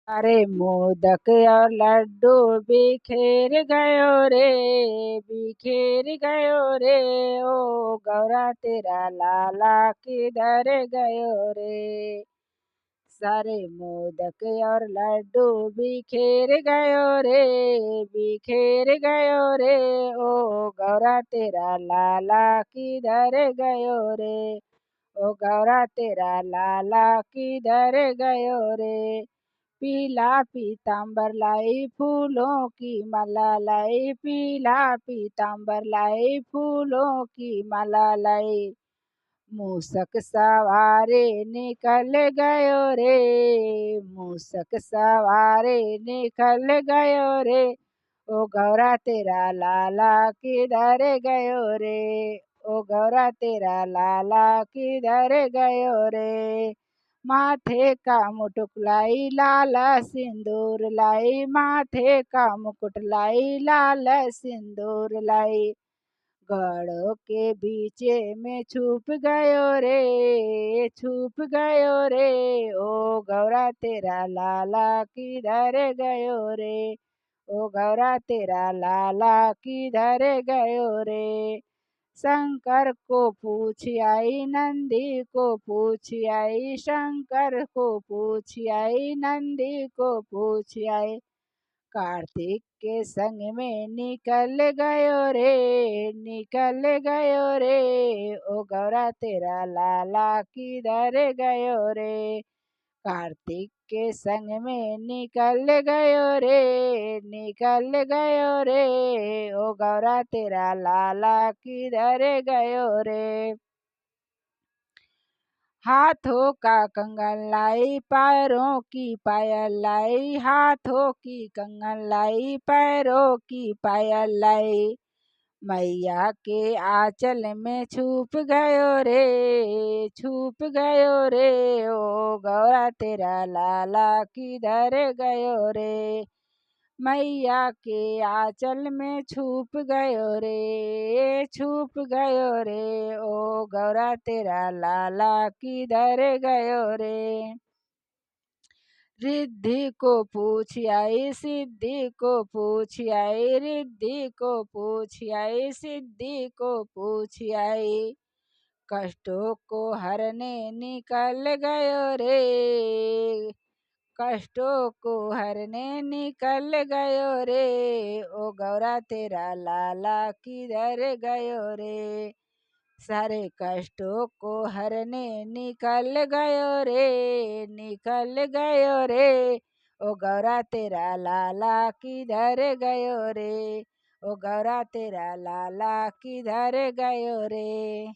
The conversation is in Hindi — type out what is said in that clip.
अरे मोदक और लड्डू बिखेर गयो रे, बिखेर गयो रे। ओ गौरा तेरा लाला किधर गयो रे। सारे मोदक और लड्डू बिखेर गयो रे, बिखेर गयो रे। ओ गौरा तेरा लाला किधर गयो रे। ओ गौरा तेरा लाला किधर गयो रे। पीला पीताम्बर लाई फूलों की माला लाई, पीला पीताम्बर लाई फूलों की माला लाई। मूसक सवारे निकल गयो रे, मूसक सवारे निकल गयो रे। ओ गौरा तेरा लाला किधर गयो रे। ओ गौरा तेरा लाला किधर गयो रे। माथे का मुकुट लाई लाल सिंदूर लाई, माथे का मुकुट लाई लाल सिंदूर लाई। घड़ों के बीचे में छुप गयो रे, छुप गयो रे। ओ गौरा तेरा लाला किधर गयो रे। ओ गौरा तेरा लाला किधर गयो रे। शंकर को पूछ आई नंदी को पूछ आई, शंकर को पूछ आई नंदी को पूछ आई। कार्तिक के संग में निकल गयो रे, निकल गयो रे। ओ गौरा तेरा लाला किधर गयो रे। कार्तिक के संग में निकल गयो रे, निकल गयो रे। ओ गौरा तेरा लाला किधर गयो रे। हाथों का कंगन लाई पैरों की पायल लाई, हाथों की कंगन लाई पैरों की पायल लाई। मैया के आंचल में छुप गयो रे, छुप गयो रे। ओ गौरा तेरा लाला किधर गयो रे। मैया के आंचल में छुप गयो रे, छुप गयो रे। ओ गौरा तेरा लाला किधर गयो रे। रिद्धि को पूछ आई सिद्धि को पूछ आई, रिद्धि को पूछ आई सिद्धि को पूछ आई। कष्टों को हरने निकल गयो रे, कष्टों को हरने निकल गयो रे। ओ गौरा तेरा लाला किधर गयो रे। सारे कष्टों को हरने निकल गयो रे, निकल गयो रे। ओ गौरा तेरा लाला किधर गयो रे। ओ गौरा तेरा लाला किधर गयो रे।